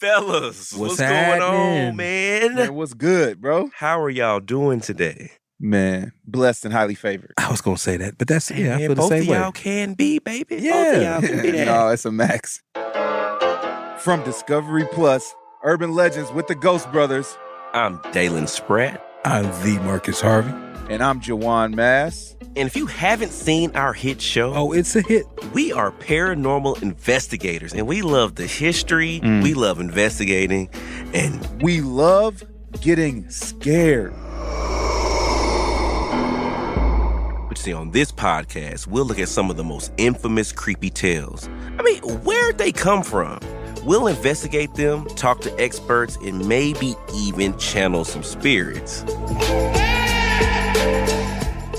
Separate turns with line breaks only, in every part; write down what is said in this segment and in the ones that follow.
Fellas,
What's
going
happening?
on, man?
Man, what's good, bro?
How are y'all doing today?
Man, blessed and highly favored.
I was gonna say that, but that's I
Man,
feel the
both
same
of
way.
y'all can be, baby. Both
Yeah.
of y'all can be that.
No, it's a max. From Discovery Plus, Urban Legends with the Ghost Brothers.
I'm Dalen Spratt.
I'm the Marcus Harvey.
And I'm Jawan Mass.
And if you haven't seen our hit show,
Oh, it's a hit.
we are paranormal investigators, and we love the history. We love investigating, and
We love getting scared.
but see, on this podcast, we'll look at some of the most infamous creepy tales. I mean, where'd they come from? We'll investigate them, talk to experts, and maybe even channel some spirits.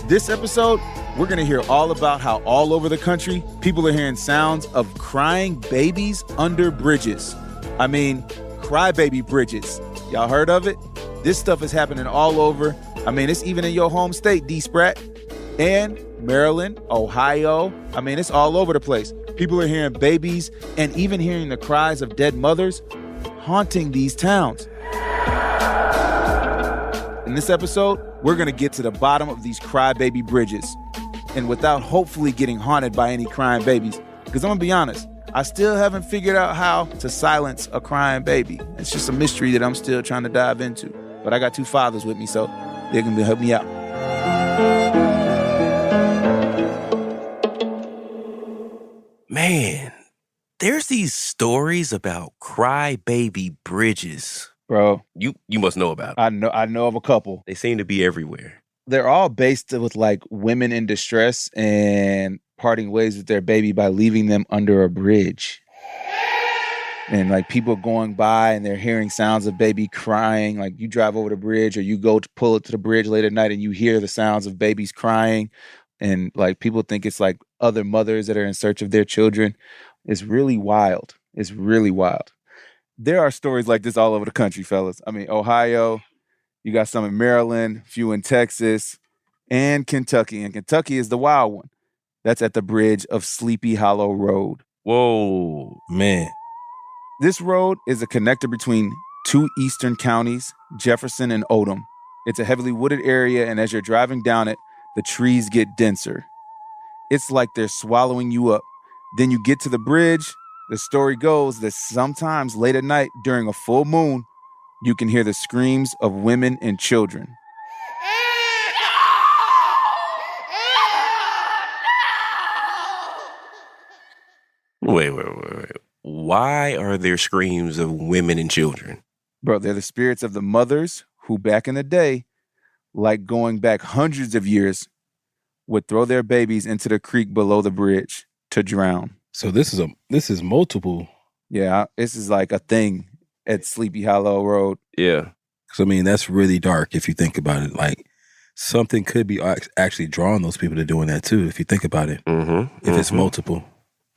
This episode, we're going to hear all about how all over the country, people are hearing sounds of crying babies under bridges. I mean, Crybaby Bridges. Y'all heard of it? This stuff is happening all over. I mean, it's even in your home state, D. Spratt. And Maryland, Ohio. I mean, it's all over the place. People are hearing babies and even hearing the cries of dead mothers haunting these towns. In this episode, we're going to get to the bottom of these crybaby bridges. And without hopefully getting haunted by any crying babies. Because I'm going to be honest, I still haven't figured out how to silence a crying baby. It's just a mystery that I'm still trying to dive into. But I got two fathers with me, so they're going to help me out.
Man, there's these stories about crybaby bridges.
Bro,
You must know about them.
I know of a couple.
They seem to be everywhere.
They're all based with like women in distress and parting ways with their baby by leaving them under a bridge. And like people going by and they're hearing sounds of baby crying. Like you drive over the bridge or you go to pull it to the bridge late at night and you hear the sounds of babies crying. And like people think it's like other mothers that are in search of their children. It's really wild. It's really wild. There are stories like this all over the country, fellas. I mean, Ohio, you got some in Maryland, a few in Texas, and Kentucky. And Kentucky is the wild one. That's at the bridge of Sleepy Hollow Road.
Whoa.
Man.
This road is a connector between two eastern counties, Jefferson and Odom. It's a heavily wooded area, and as you're driving down it, the trees get denser. It's like they're swallowing you up. Then you get to the bridge. The story goes that sometimes late at night during a full moon, you can hear the screams of women and children.
Wait. Why are there screams of women and children?
Bro, they're the spirits of the mothers who back in the day, like going back hundreds of years, would throw their babies into the creek below the bridge to drown.
So this is multiple.
Yeah, this is like a thing at Sleepy Hollow Road.
Yeah.
So I mean, that's really dark if you think about it. Like something could be actually drawing those people to doing that too. If you think about it, if it's multiple.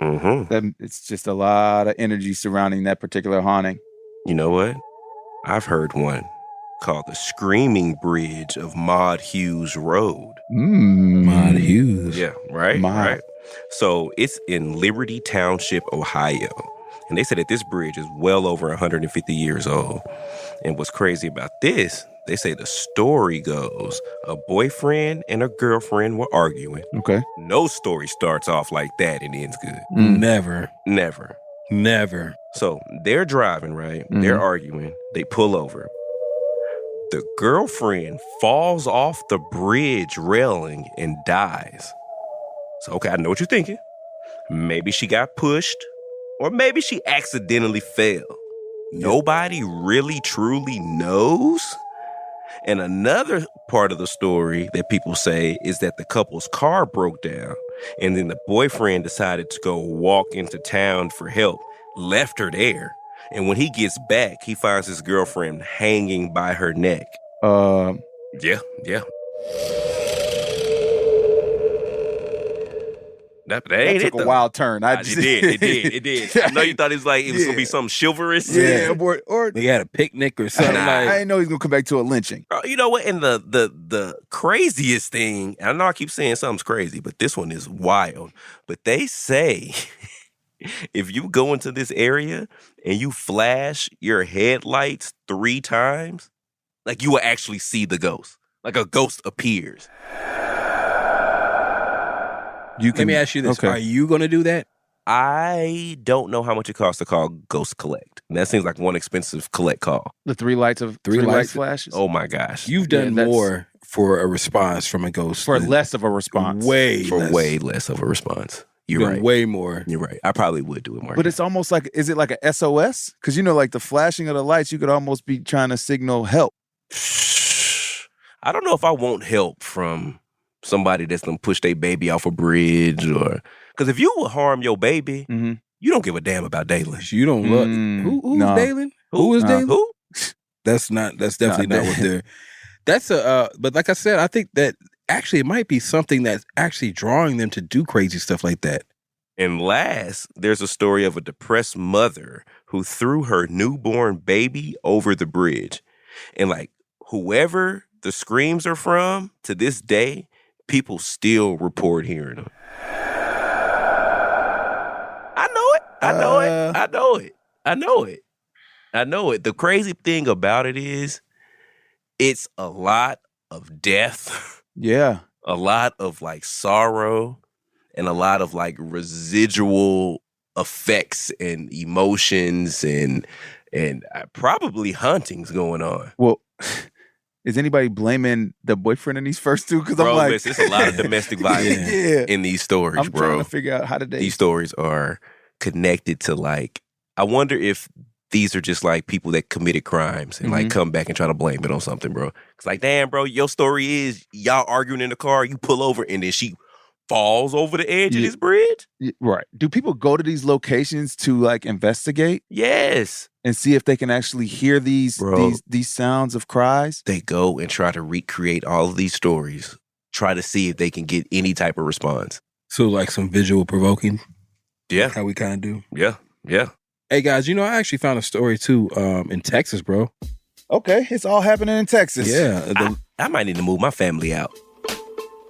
It's just a lot of energy surrounding that particular haunting.
You know what? I've heard one called the Screaming Bridge of Maud Hughes Road.
Maud Hughes.
Yeah, right?
Maud.
Right. So it's in Liberty Township, Ohio. And they said that this bridge is well over 150 years old. And what's crazy about this, they say the story goes, a boyfriend and a girlfriend were arguing.
Okay.
No story starts off like that and ends good.
Never.
So they're driving, right? They're arguing. They pull over. The girlfriend falls off the bridge railing and dies. So, okay, I know what you're thinking. Maybe she got pushed, or maybe she accidentally fell. Nobody really truly knows. And another part of the story that people say is that the couple's car broke down, and then the boyfriend decided to go walk into town for help, left her there. And when he gets back, he finds his girlfriend hanging by her neck. Yeah. That ain't
took
it,
a wild turn.
It did. I know you thought it was gonna be something chivalrous.
Yeah, or
They had a picnic or something.
I
Like,
didn't know he was gonna come back to a lynching.
You know what? And the craziest thing, I know I keep saying something's crazy, but this one is wild. But they say if you go into this area and you flash your headlights 3 times, like you will actually see the ghost. Like a ghost appears.
Let me ask you this. Okay. Are you going to do that?
I don't know how much it costs to call Ghost Collect. And that seems like one expensive collect call.
The 3 lights of 3 light flashes?
Oh my gosh.
You've done more for a response from a ghost.
For less of a response.
Way less of a response. You're right.
Way more.
You're right. I probably would do it more.
But it's almost like, is it like a SOS? Because like the flashing of the lights, you could almost be trying to signal help.
I don't know if I want help from somebody that's gonna push their baby off a bridge, or because if you would harm your baby, you don't give a damn about Dalen.
You don't look. Who's Dalen? Who is Dalen?
Who?
That's definitely not what they're. That's but like I said, I think that actually it might be something that's actually drawing them to do crazy stuff like that.
And last, there's a story of a depressed mother who threw her newborn baby over the bridge, and like whoever the screams are from, to this day, people still report hearing them. I know it. The crazy thing about it is it's a lot of death.
Yeah.
A lot of like sorrow and a lot of like residual effects and emotions and probably hauntings going on.
Well, is anybody blaming the boyfriend in these first 2? Because I'm like,
listen, it's a lot of domestic violence in these stories,
I'm
bro.
trying to figure out how did they.
These stories are connected to like, I wonder if these are just like people that committed crimes and like come back and try to blame it on something, bro. It's like, damn, bro, your story is y'all arguing in the car, you pull over and then she falls over the edge of this bridge?
Right. Do people go to these locations to like investigate?
Yes.
And see if they can actually hear these sounds of cries?
They go and try to recreate all of these stories, try to see if they can get any type of response.
So like some visual provoking?
Yeah.
How we kind of do?
Yeah.
Hey guys, I actually found a story too in Texas, bro.
Okay, it's all happening in Texas.
Yeah.
I might need to move my family out.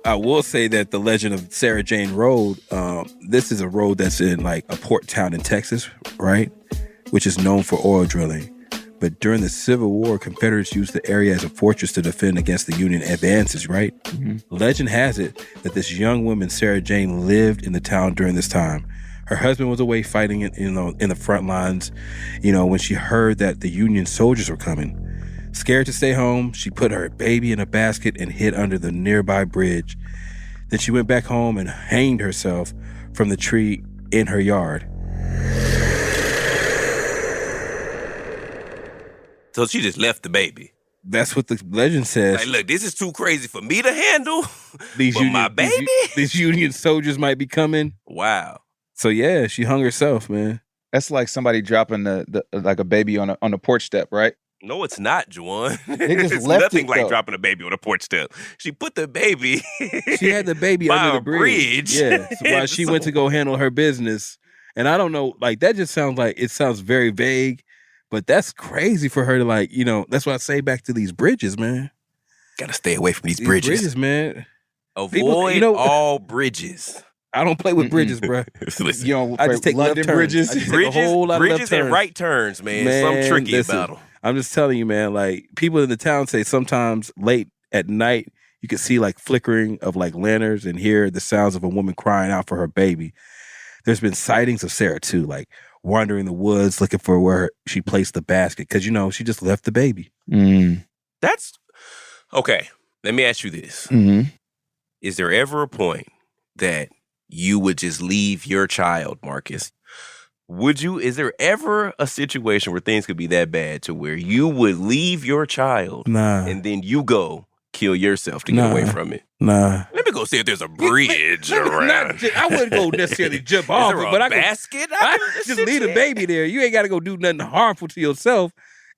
I will say that the legend of Sarah Jane Road, this is a road that's in like a port town in Texas, right? Which is known for oil drilling. But during the Civil War, Confederates used the area as a fortress to defend against the Union advances, right? Legend has it that this young woman, Sarah Jane, lived in the town during this time. Her husband was away fighting in the front lines, when she heard that the Union soldiers were coming. Scared to stay home, she put her baby in a basket and hid under the nearby bridge. Then she went back home and hanged herself from the tree in her yard.
So she just left the baby.
That's what the legend says.
Like, look, this is too crazy for me to handle. My baby?
These Union soldiers might be coming.
Wow.
So yeah, she hung herself, man.
That's like somebody dropping the like a baby on a porch step, right?
No, it's not, Juwan.
They just
it's
left
nothing
it,
like
though.
dropping a baby on a porch step. She put the baby.
She had the baby under the bridge. Yeah, while she went to go handle her business. And I don't know, like that just sounds very vague, but that's crazy for her to like, that's what I say back to these bridges, man.
Gotta stay away from these bridges.
Bridges, man.
Avoid all bridges.
I don't play with bridges, bro.
Listen,
You don't
I just take
London
left turns.
bridges.
I just take a whole lot of left
Bridges and
turns.
right turns, man.
Man,
Something tricky
listen,
about them.
I'm just telling you, man, like people in the town say sometimes late at night, you can see like flickering of like lanterns and hear the sounds of a woman crying out for her baby. There's been sightings of Sarah too, like wandering the woods looking for where she placed the basket. Cause she just left the baby.
That's okay. Let me ask you this. Is there ever a point that you would just leave your child, Marcus? Is there ever a situation where things could be that bad to where you would leave your child and then you go kill yourself to get away from it?
Nah.
Let me go see if there's a bridge around.
I wouldn't go necessarily jump off it, but I
basket?
I just leave the baby there. You ain't got to go do nothing harmful to yourself.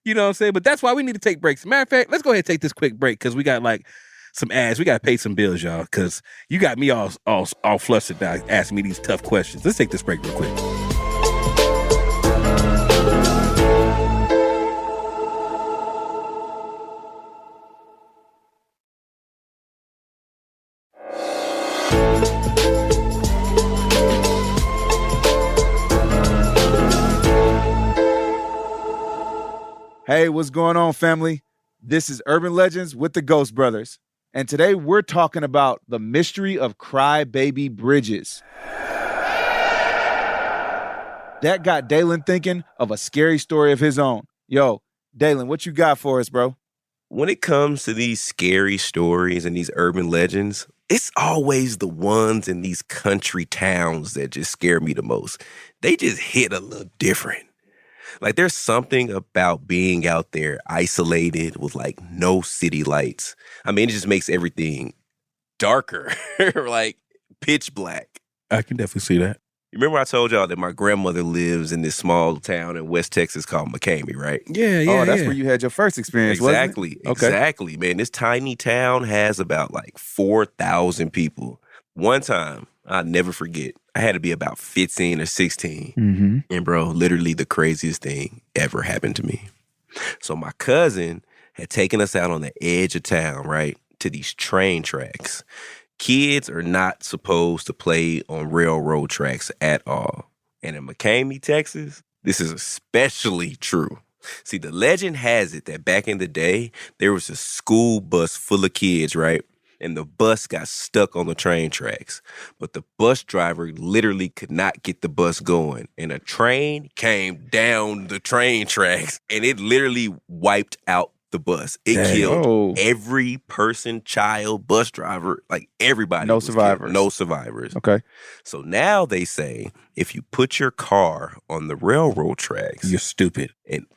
You know what I'm saying? But that's why we need to take breaks. Matter of fact, let's go ahead and take this quick break because we got like some ads. We got to pay some bills, y'all, because you got me all flustered now asking me these tough questions. Let's take this break real quick.
Hey, what's going on, family? This is Urban Legends with the Ghost Brothers. And today we're talking about the mystery of Crybaby Bridges. That got Dalen thinking of a scary story of his own. Yo, Dalen, what you got for us, bro?
When it comes to these scary stories and these urban legends, it's always the ones in these country towns that just scare me the most. They just hit a little different. Like there's something about being out there isolated with like no city lights. I mean, it just makes everything darker, like pitch black.
I can definitely see that.
You remember I told y'all that my grandmother lives in this small town in West Texas called McCamey, right?
Yeah.
Oh, that's where you had your first experience, wasn't it?
Exactly, man. This tiny town has about like 4,000 people. One time, I'll never forget, I had to be about 15 or 16.
Mm-hmm.
And bro, literally the craziest thing ever happened to me. So my cousin had taken us out on the edge of town, right, to these train tracks. Kids are not supposed to play on railroad tracks at all. And in McCamey, Texas, this is especially true. See, the legend has it that back in the day, there was a school bus full of kids, right? And the bus got stuck on the train tracks. But the bus driver literally could not get the bus going. And a train came down the train tracks and it literally wiped out the bus. It killed every person, child, bus driver, like everybody.
No survivors.
Killed. No survivors.
Okay.
So now they say if you put your car on the railroad tracks,
you're stupid.
And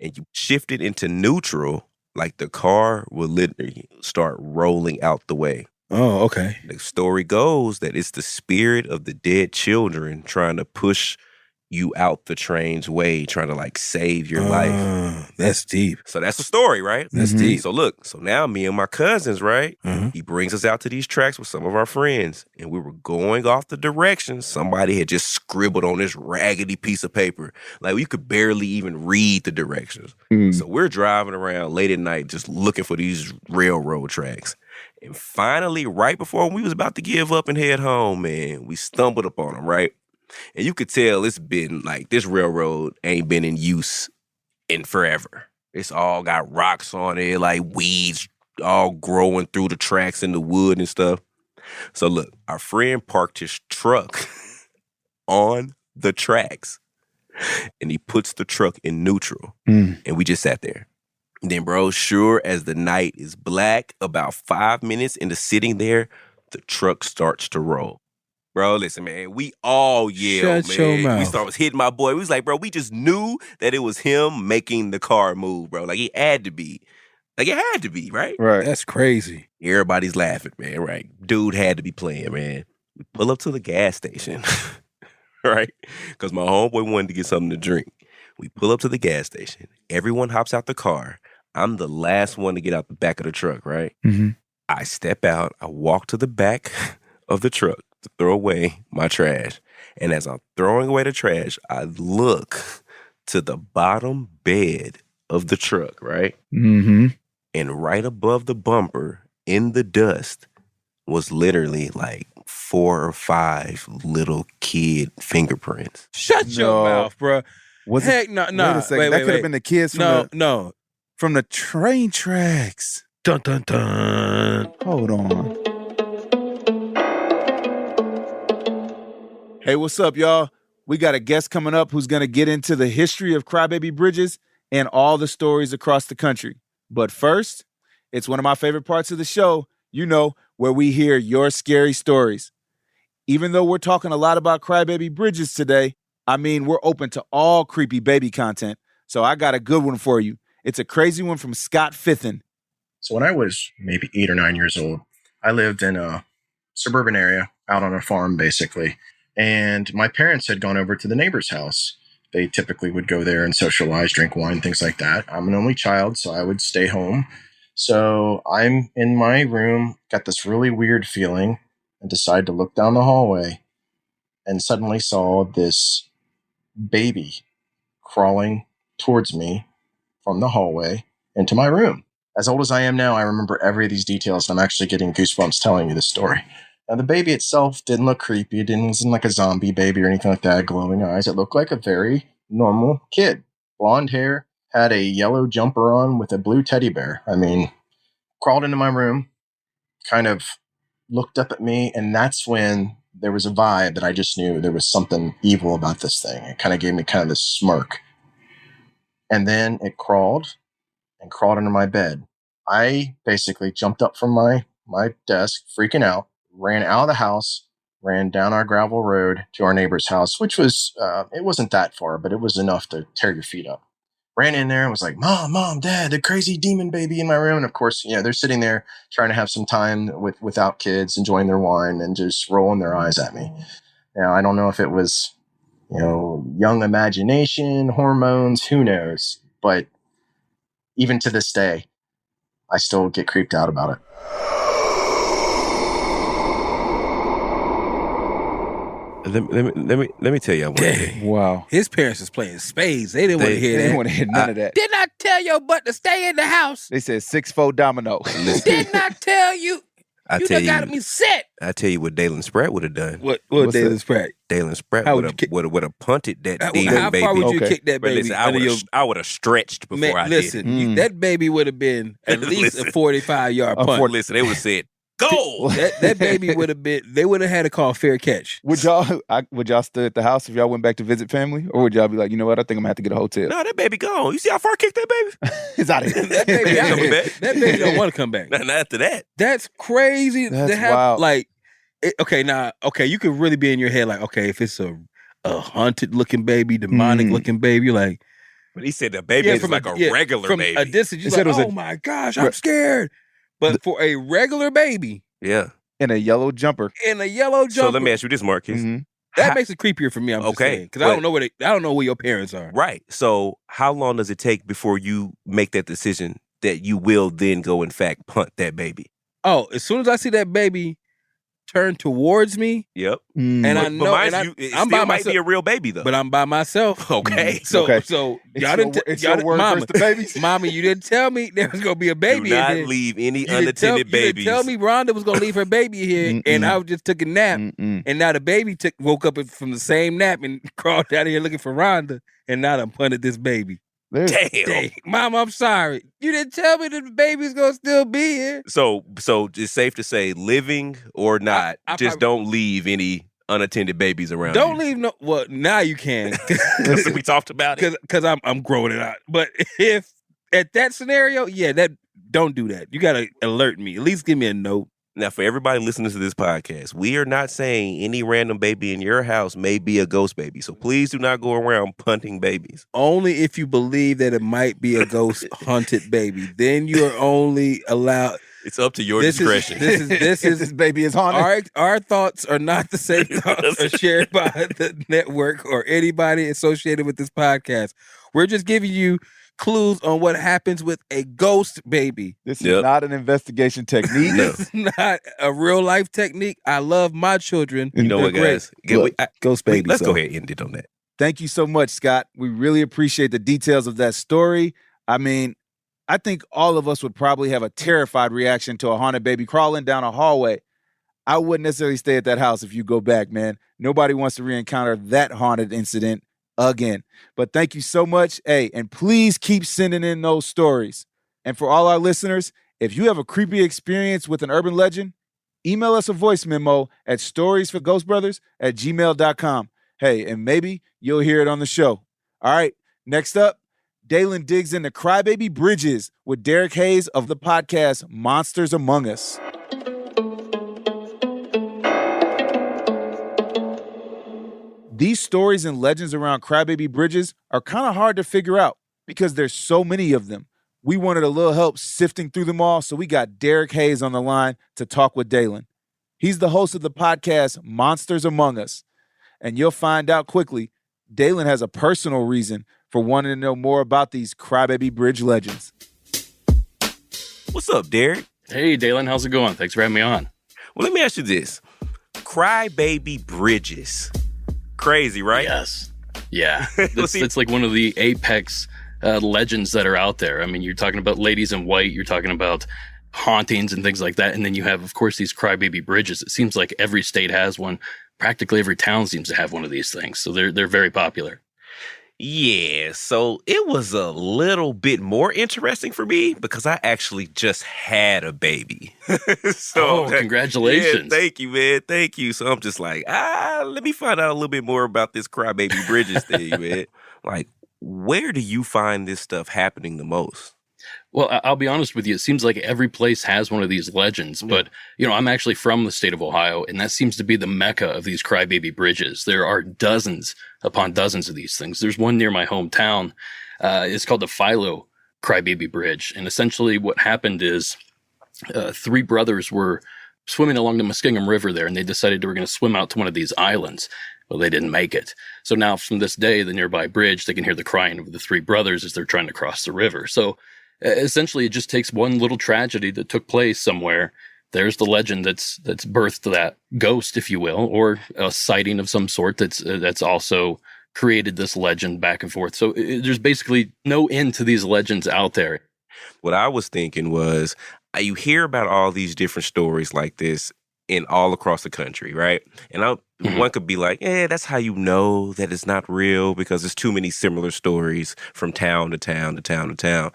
you shift it into neutral, like the car will literally start rolling out the way.
Oh, okay.
The story goes that it's the spirit of the dead children trying to push you out the train's way, trying to like save your life.
That's deep.
So that's the story, right?
That's deep.
So look, so now me and my cousins, right?
Mm-hmm.
He brings us out to these tracks with some of our friends, and we were going off the directions. Somebody had just scribbled on this raggedy piece of paper. Like we could barely even read the directions. So we're driving around late at night just looking for these railroad tracks. And finally, right before we was about to give up and head home, man, we stumbled upon them, right? And you could tell it's been like this railroad ain't been in use in forever. It's all got rocks on it, like weeds all growing through the tracks in the wood and stuff. So look, our friend parked his truck on the tracks and he puts the truck in neutral and we just sat there. And then, bro, sure as the night is black, about 5 minutes into sitting there, the truck starts to roll. Bro, listen, man, we all yelled,
Shut your mouth.
We started hitting my boy. We was like, bro, we just knew that it was him making the car move, bro. Like, it had to be. Like, it had to be, right?
Right.
That's crazy.
Everybody's laughing, man, right? Dude had to be playing, man. We pull up to the gas station, right? Because my homeboy wanted to get something to drink. We pull up to the gas station. Everyone hops out the car. I'm the last one to get out the back of the truck, right?
Mm-hmm.
I step out. I walk to the back of the truck to throw away my trash. And as I'm throwing away the trash, I look to the bottom bed of the truck, right?
Mm-hmm.
And right above the bumper in the dust was literally like 4 or 5 little kid fingerprints.
Shut your mouth, bro.
Was
Heck,
it?
no.
Wait a second. That could have been the kids from the train tracks.
Dun, dun, dun.
Hold on. Hey, what's up, y'all? We got a guest coming up who's going to get into the history of Crybaby Bridges and all the stories across the country. But first, it's one of my favorite parts of the show, where we hear your scary stories. Even though we're talking a lot about Crybaby Bridges today, we're open to all creepy baby content. So I got a good one for you. It's a crazy one from Scott Fithen.
So when I was maybe 8 or 9 years old, I lived in a suburban area out on a farm, basically. And my parents had gone over to the neighbor's house. They typically would go there and socialize, drink wine, things like that. I'm an only child, so I would stay home. So I'm in my room, got this really weird feeling, and decide to look down the hallway and suddenly saw this baby crawling towards me from the hallway into my room. As old as I am now, I remember every of these details, and I'm actually getting goosebumps telling you this story. Now, the baby itself didn't look creepy. It wasn't like a zombie baby or anything like that, glowing eyes. It looked like a very normal kid. Blonde hair, had a yellow jumper on with a blue teddy bear. I mean, crawled into my room, kind of looked up at me, and that's when there was a vibe that I just knew there was something evil about this thing. It kind of gave me kind of this smirk. And then it crawled under my bed. I basically jumped up from my desk, freaking out, ran out of the house, ran down our gravel road to our neighbor's house, which was, it wasn't that far, but it was enough to tear your feet up. Ran in there and was like, Mom, Dad, the crazy demon baby in my room. And of course, they're sitting there trying to have some time without kids, enjoying their wine and just rolling their eyes at me. Now, I don't know if it was, young imagination, hormones, who knows. But even to this day, I still get creeped out about it.
Let me tell you one thing.
Wow.
His parents was playing spades. They didn't want to hear that.
They didn't want to hear none of that.
Did not tell your butt to stay in the house.
They said 6-4 domino.
Did not tell you. You done got me set.
I tell you what Dalen Spratt would have done.
What Dalen Spratt?
Dalen Spratt would have punted that demon
how
baby.
How far would you kick that baby?
Listen, I would have stretched before I did it.
That baby would have been at least a 45-yard punt.
Listen, they would have said, go!
that baby would have been, they would have had to call fair catch.
Would y'all stay at the house if y'all went back to visit family? Or would y'all be like, you know what, I think I'm going to have to get a hotel?
No, that baby gone. You see how far I kicked that baby?
It's out of here.
That baby out here. That baby don't want to come back.
Not after that.
That's crazy.
That's
to have,
wild.
Like, you could really be in your head like, okay, if it's a hunted-looking baby, demonic-looking baby, you're like...
But he said the baby is like a regular
from
baby.
A distance, you're like, oh my gosh, I'm scared. But for a regular baby...
Yeah.
In a yellow jumper.
So let me ask you this, Marcus.
Mm-hmm.
That makes it creepier for me. I'm just saying, because I don't know where your parents are.
Right. So how long does it take before you make that decision that you will then go in fact punt that baby?
Oh, as soon as I see that baby turn towards me.
Yep.
And I know,
I'm by myself. Might be a real baby though.
But I'm by myself.
Okay.
So y'all didn't.
Mama, the babies.
Mommy, you didn't tell me there was gonna be a baby.
Do not
in
leave any unattended babies.
You didn't tell me Rhonda was gonna leave her baby here, and I just took a nap, and now the baby woke up from the same nap and crawled out of here looking for Rhonda, and now I punted this baby.
Damn.
Mom, I'm sorry. You didn't tell me that the baby's gonna still be here.
So it's safe to say, living or not, just don't leave any unattended babies around.
Don't leave no. Well, now you can.
We talked about it.
Because I'm growing it out. But if at that scenario, don't do that. You gotta alert me. At least give me a note.
Now, for everybody listening to this podcast, we are not saying any random baby in your house may be a ghost baby. So please do not go around punting babies.
Only if you believe that it might be a ghost hunted baby. Then you are only allowed.
It's up to your discretion.
This baby is haunted.
Our thoughts are not the same thoughts are shared by the network or anybody associated with this podcast. We're just giving you clues on what happens with a ghost baby.
This is not an investigation technique.
This is not a real life technique. I love my children.
You know what, guys?
Ghost baby.
Let's go ahead and end it on that.
Thank you so much, Scott. We really appreciate the details of that story. I mean, I think all of us would probably have a terrified reaction to a haunted baby crawling down a hallway. I wouldn't necessarily stay at that house if you go back, man. Nobody wants to re-encounter that haunted incident again. But thank you so much. Hey, and please keep sending in those stories. And for all our listeners, if you have a creepy experience with an urban legend, email us a voice memo at storiesforghostbrothers@gmail.com. Hey, and maybe you'll hear it on the show. All right, next up, Dalen digs into Crybaby Bridges with Derek Hayes of the podcast Monsters Among Us. These stories and legends around Crybaby Bridges are kind of hard to figure out because there's so many of them. We wanted a little help sifting through them all, so we got Derek Hayes on the line to talk with Dalen. He's the host of the podcast Monsters Among Us, and you'll find out quickly Dalen has a personal reason for wanting to know more about these Crybaby Bridge legends.
What's up, Derek?
Hey, Dalen, how's it going? Thanks for having me on.
Well, let me ask you this. Crybaby Bridges. Crazy, right?
Yes. Yeah. It's like one of the apex legends that are out there. I mean, you're talking about ladies in white, you're talking about hauntings and things like that. And then you have, of course, these Crybaby Bridges. It seems like every state has one. Practically every town seems to have one of these things. So they're very popular.
Yeah, so it was a little bit more interesting for me because I actually just had a baby. Yeah,
Congratulations.
thank you, man. Thank you. So I'm just like, let me find out a little bit more about this Crybaby Bridges thing, man. Like, where do you find this stuff happening the most?
Well, I'll be honest with you. It seems like every place has one of these legends, but I'm actually from the state of Ohio, and that seems to be the mecca of these Crybaby Bridges. There are dozens upon dozens of these things. There's one near my hometown. It's called the Philo Crybaby Bridge, and essentially what happened is three brothers were swimming along the Muskingum River there, and they decided they were going to swim out to one of these islands. Well, they didn't make it. So now from this day, the nearby bridge, they can hear the crying of the three brothers as they're trying to cross the river. So essentially, it just takes one little tragedy that took place somewhere. There's the legend that's birthed that ghost, if you will, or a sighting of some sort that's also created this legend back and forth. So there's basically no end to these legends out there.
What I was thinking was, you hear about all these different stories like this in all across the country, right? And one could be like, that's how you know that it's not real because there's too many similar stories from town to town to town to town.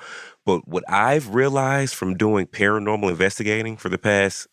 But what I've realized from doing paranormal investigating for the past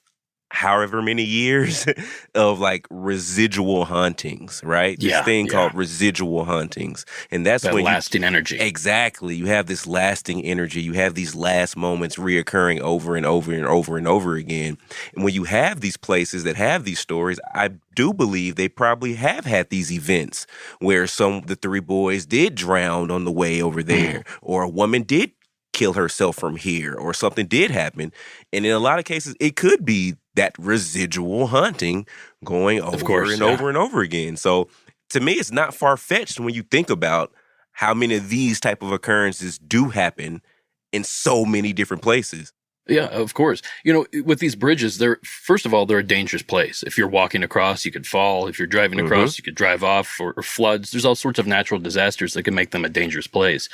however many years of like residual hauntings, right? This thing called residual hauntings. And that's
that
when
lasting energy.
Exactly. You have this lasting energy. You have these last moments reoccurring over and over and over and over again. And when you have these places that have these stories, I do believe they probably have had these events where the three boys did drown on the way over there, or a woman did kill herself from here, or something did happen. And in a lot of cases, it could be that residual haunting going over over and over again. So to me, it's not far-fetched when you think about how many of these type of occurrences do happen in so many different places.
Yeah, of course. With these bridges, first of all, they're a dangerous place. If you're walking across, you could fall. If you're driving across, you could drive off, or floods. There's all sorts of natural disasters that can make them a dangerous place.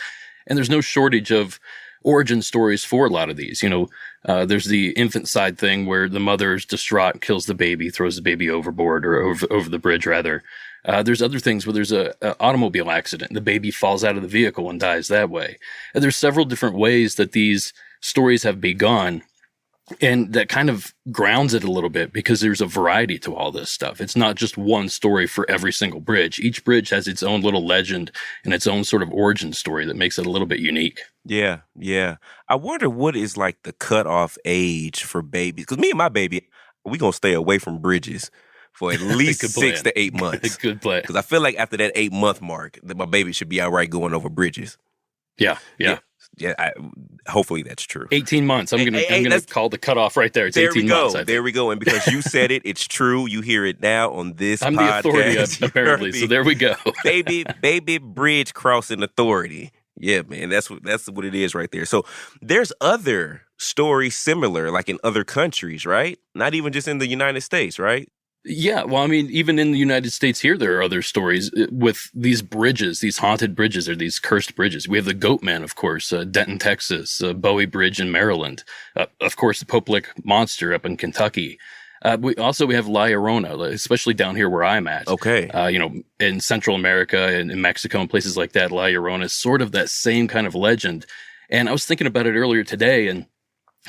And there's no shortage of origin stories for a lot of these. There's the infant side thing where the mother's distraught, kills the baby, throws the baby overboard, or over the bridge rather. There's other things where there's a automobile accident. The baby falls out of the vehicle and dies that way. And there's several different ways that these stories have begun. And that kind of grounds it a little bit because there's a variety to all this stuff. It's not just one story for every single bridge. Each bridge has its own little legend and its own sort of origin story that makes it a little bit unique.
Yeah, yeah. I wonder what is like the cutoff age for babies. Because me and my baby, we going to stay away from bridges for at least 6 to 8 months.
Good plan.
Because I feel like after that 8-month mark, that my baby should be all right going over bridges.
Yeah.
Hopefully that's true.
18 months. I'm gonna call the cutoff right there. It's 18 months.
There we go. And because you said it, it's true. You hear it now on this
I'm
podcast.
the authority, apparently. So there we go.
baby bridge crossing authority. Yeah, man, that's what it is right there. So there's other stories similar, like in other countries, right? Not even just in the United States, right?
Yeah, well, I mean, even in the United States here, there are other stories with these bridges, these haunted bridges or these cursed bridges. We have the Goat Man, of course, Denton, Texas, Bowie Bridge in Maryland, of course, the Pope Lick Monster up in Kentucky. We have La Llorona, especially down here where I'm at.
Okay.
In Central America and in Mexico and places like that, La Llorona is sort of that same kind of legend. And I was thinking about it earlier today, and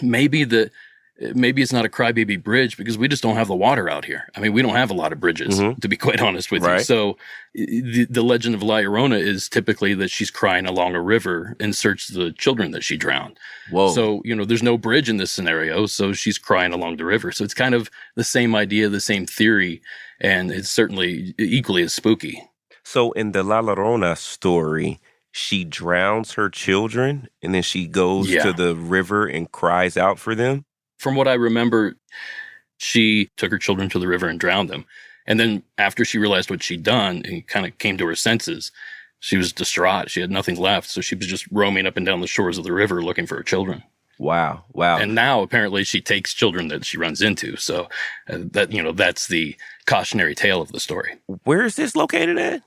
maybe it's not a Crybaby Bridge because we just don't have the water out here. I mean, we don't have a lot of bridges, to be quite honest with you. So the legend of La Llorona is typically that she's crying along a river in search of the children that she drowned.
Whoa.
So, there's no bridge in this scenario, so she's crying along the river. So it's kind of the same idea, the same theory, and it's certainly equally as spooky.
So in the La Llorona story, she drowns her children and then she goes to the river and cries out for them?
From what I remember, she took her children to the river and drowned them. And then after she realized what she'd done and kind of came to her senses, she was distraught. She had nothing left. So she was just roaming up and down the shores of the river looking for her children.
Wow.
And now apparently she takes children that she runs into. So that's the cautionary tale of the story.
Where is this located at?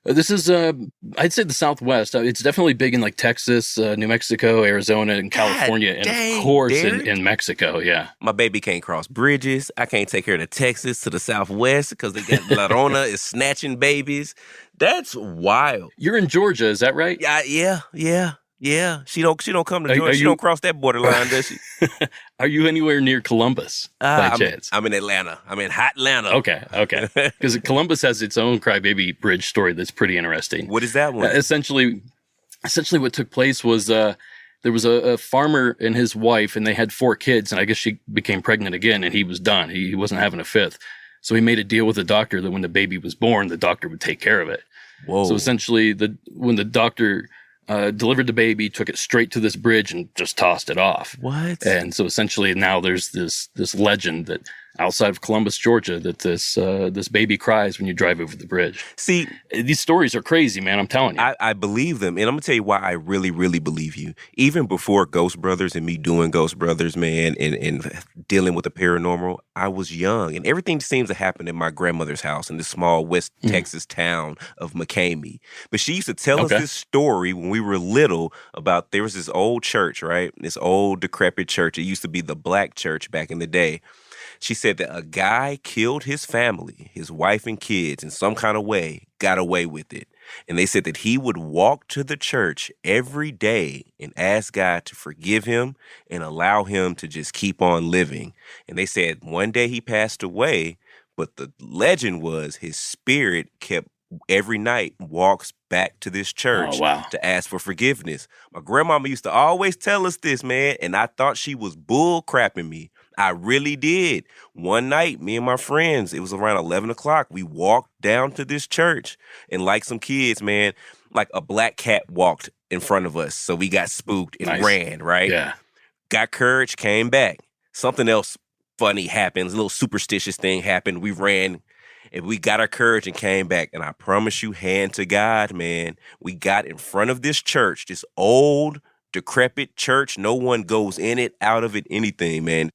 This is, I'd say the Southwest. It's definitely big in like Texas, New Mexico, Arizona, and California, and of course in Mexico. Yeah,
my baby can't cross bridges. I can't take her to Texas to the Southwest because they got La Rona is snatching babies. That's wild.
You're in Georgia, is that right?
Yeah. She don't come to Georgia. She don't cross that borderline, does she?
Are you anywhere near Columbus by chance?
I'm in Atlanta. I'm in hot Atlanta.
Okay. Because Columbus has its own Crybaby Bridge story that's pretty interesting.
What is that one?
Essentially, what took place was there was a farmer and his wife, and they had 4 kids, and I guess she became pregnant again, and he was done. He wasn't having a 5th. So he made a deal with the doctor that when the baby was born, the doctor would take care of it.
Whoa.
So essentially, when the doctor delivered the baby, took it straight to this bridge and just tossed it off.
What?
And so essentially now there's this legend that outside of Columbus, Georgia, that this baby cries when you drive over the bridge.
See,
these stories are crazy, man. I'm telling you.
I believe them. And I'm going to tell you why I really, really believe you. Even before Ghost Brothers and me doing Ghost Brothers, man, and dealing with the paranormal, I was young. And everything seems to happen in my grandmother's house in this small West Texas town of McCamey. But she used to tell us this story when we were little about there was this old church, right? This old decrepit church. It used to be the black church back in the day. She said that a guy killed his family, his wife and kids, in some kind of way, got away with it. And they said that he would walk to the church every day and ask God to forgive him and allow him to just keep on living. And they said one day he passed away, but the legend was his spirit kept every night walks back to this church to ask for forgiveness. My grandmama used to always tell us this, man, and I thought she was bull crapping me. I really did. One night, me and my friends, it was around 11 o'clock, we walked down to this church, and like some kids, man, like a black cat walked in front of us, so we got spooked and ran, right?
Yeah.
Got courage, came back. Something else funny happened, a little superstitious thing happened. We ran, and we got our courage and came back. And I promise you, hand to God, man, we got in front of this church, this old, decrepit church. No one goes in it, out of it, anything, man.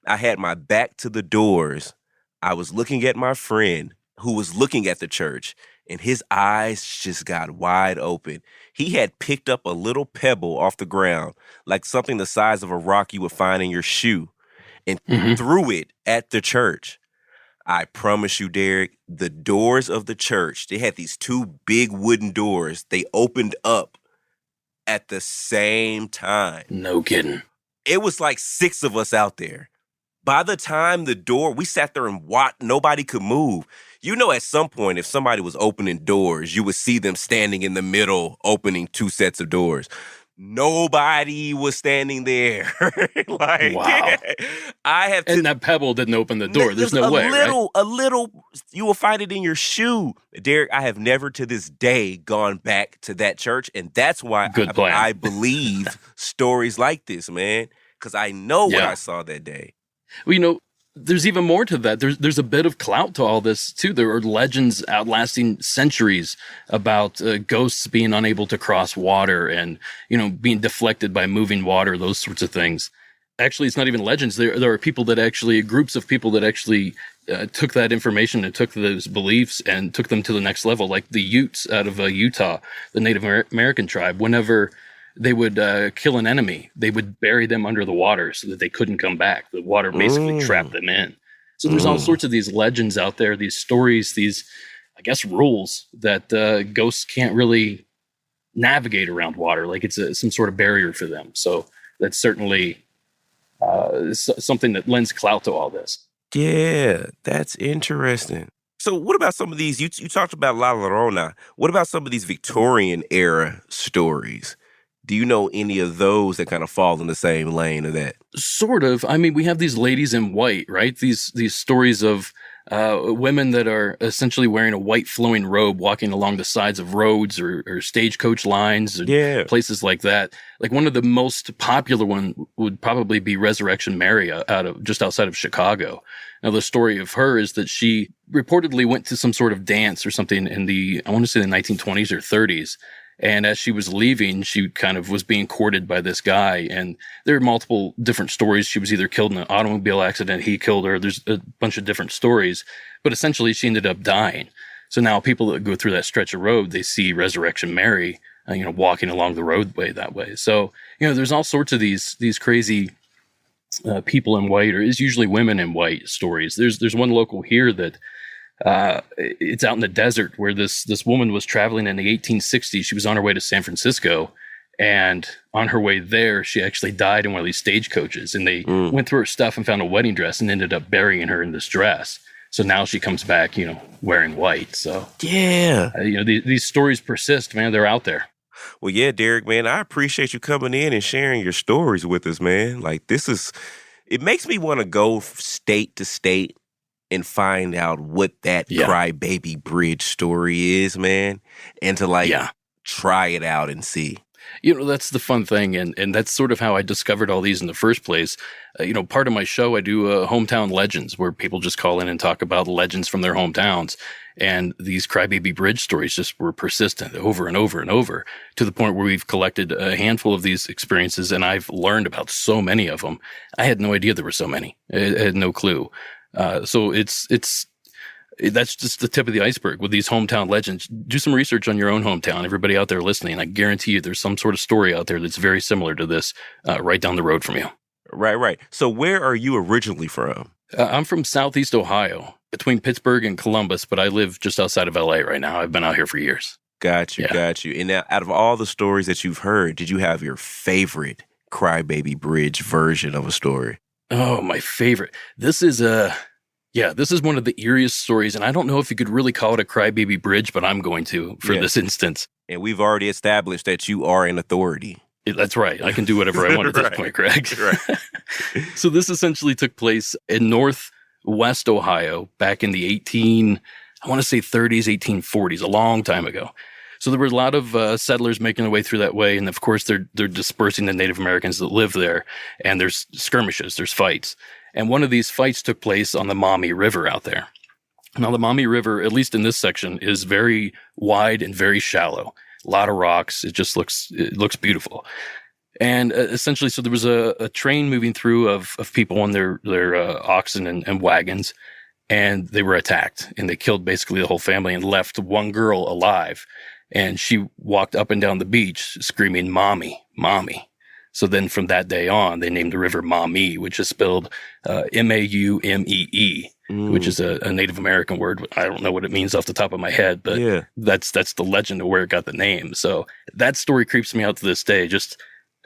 I had my back to the doors. I was looking at my friend who was looking at the church, and his eyes just got wide open. He had picked up a little pebble off the ground, like something the size of a rock you would find in your shoe, and threw it at the church. I promise you, Derek, the doors of the church, they had these 2 big wooden doors. They opened up at the same time.
No kidding.
It was like 6 of us out there. By the time we sat there and watched, nobody could move. You know, at some point, if somebody was opening doors, you would see them standing in the middle, opening 2 sets of doors. Nobody was standing there.
Wow. And that pebble didn't open the door. There's no way, right?
A little, you will find it in your shoe. Derek, I have never to this day gone back to that church, and that's why I believe stories like this, man, because I know what I saw that day.
Well, you know, there's even more to that. There's a bit of clout to all this, too. There are legends outlasting centuries about ghosts being unable to cross water and, you know, being deflected by moving water, those sorts of things. Actually, it's not even legends. There are people that actually, groups of people that actually took that information and took those beliefs and took them to the next level, like the Utes out of Utah, the Native American tribe. Whenever they would kill an enemy, they would bury them under the water so that they couldn't come back. The water basically trapped them in. So there's all sorts of these legends out there, these stories, these, I guess, rules that ghosts can't really navigate around water. Like it's some sort of barrier for them. So that's certainly something that lends clout to all this.
Yeah, that's interesting. So what about some of these, you talked about La Llorona. What about some of these Victorian era stories? Do you know any of those that kind of fall in the same lane of that?
Sort of. I mean, we have these ladies in white, right? These stories of women that are essentially wearing a white flowing robe walking along the sides of roads or stagecoach lines or places like that. Like one of the most popular one would probably be Resurrection Mary just outside of Chicago. Now, the story of her is that she reportedly went to some sort of dance or something in I want to say the 1920s or 30s. And as she was leaving, she kind of was being courted by this guy. And there are multiple different stories. She was either killed in an automobile accident, he killed her. There's a bunch of different stories. But essentially, she ended up dying. So now people that go through that stretch of road, they see Resurrection Mary, walking along the roadway that way. So, there's all sorts of these crazy people in white, or it's usually women in white stories. There's one local here that it's out in the desert where this woman was traveling in the 1860s. She was on her way to San Francisco, and on her way there, she actually died in one of these stagecoaches. And they went through her stuff and found a wedding dress and ended up burying her in this dress. So now she comes back, wearing white. So
yeah,
these stories persist, man. They're out there.
Well, yeah, Derek, man, I appreciate you coming in and sharing your stories with us, man. Like, it makes me want to go state to state and find out what that Crybaby Bridge story is, man, and to try it out and see.
That's the fun thing, and that's sort of how I discovered all these in the first place. Part of my show, I do hometown legends, where people just call in and talk about legends from their hometowns. And these Crybaby Bridge stories just were persistent over and over and over, to the point where we've collected a handful of these experiences, and I've learned about so many of them. I had no idea there were so many. I had no clue. So that's just the tip of the iceberg with these hometown legends. Do some research on your own hometown. Everybody out there listening, I guarantee you there's some sort of story out there that's very similar to this right down the road from you.
Right. So where are you originally from?
I'm from Southeast Ohio, between Pittsburgh and Columbus, but I live just outside of LA right now. I've been out here for years.
Got you. And now, out of all the stories that you've heard, did you have your favorite Crybaby Bridge version of a story?
Oh, my favorite. This is one of the eeriest stories, and I don't know if you could really call it a Crybaby Bridge, but I'm going to for this instance.
And we've already established that you are an authority.
That's right. I can do whatever I want at this point, Greg.
Right.
So this essentially took place in Northwest Ohio back in the 30s, 1840s, a long time ago. So there were a lot of settlers making their way through that way, and of course they're dispersing the Native Americans that live there, and there's skirmishes, there's fights. And one of these fights took place on the Maumee River out there. Now, the Maumee River, at least in this section, is very wide and very shallow. A lot of rocks. It looks beautiful. And essentially, so there was a train moving through of people on their oxen and wagons, and they were attacked. And they killed basically the whole family and left one girl alive. And she walked up and down the beach screaming, "Mommy, Mommy." So then from that day on, they named the river Maumee, which is spelled Maumee, which is a Native American word. I don't know what it means off the top of my head, but that's the legend of where it got the name. So that story creeps me out to this day. Just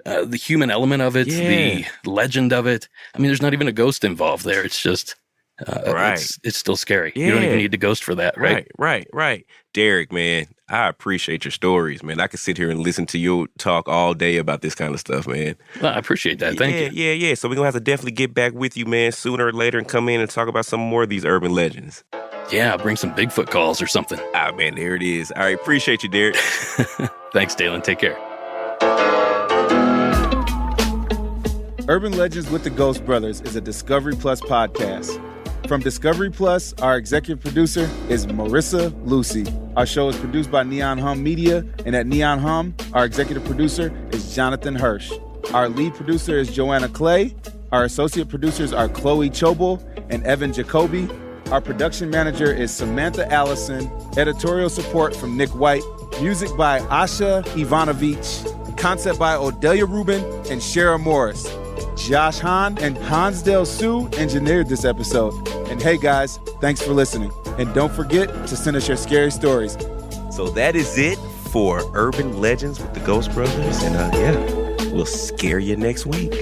the human element of it, the legend of it. I mean, there's not even a ghost involved there. It's just it's still scary. You don't even need the ghost for that, right?
Right. Derek, man, I appreciate your stories, man. I could sit here and listen to you talk all day about this kind of stuff, man.
Well, I appreciate that. Thank you.
Yeah. So we're going to have to definitely get back with you, man, sooner or later and come in and talk about some more of these urban legends.
Yeah, bring some Bigfoot calls or something.
Man, there it is. All right, appreciate you, Derek.
Thanks, Dalen. Take care.
Urban Legends with the Ghost Brothers is a Discovery Plus podcast. From Discovery Plus, our executive producer is Marissa Lucy. Our show is produced by Neon Hum Media, and at Neon Hum, our executive producer is Jonathan Hirsch. Our lead producer is Joanna Clay. Our associate producers are Chloe Chobel and Evan Jacoby. Our production manager is Samantha Allison. Editorial support from Nick White. Music by Asha Ivanovich. Concept by Odelia Rubin and Shara Morris. Josh Hahn and Hansdale Sue engineered this episode. And hey guys, thanks for listening. And don't forget to send us your scary stories.
So that is it for Urban Legends with the Ghost Brothers. And we'll scare you next week.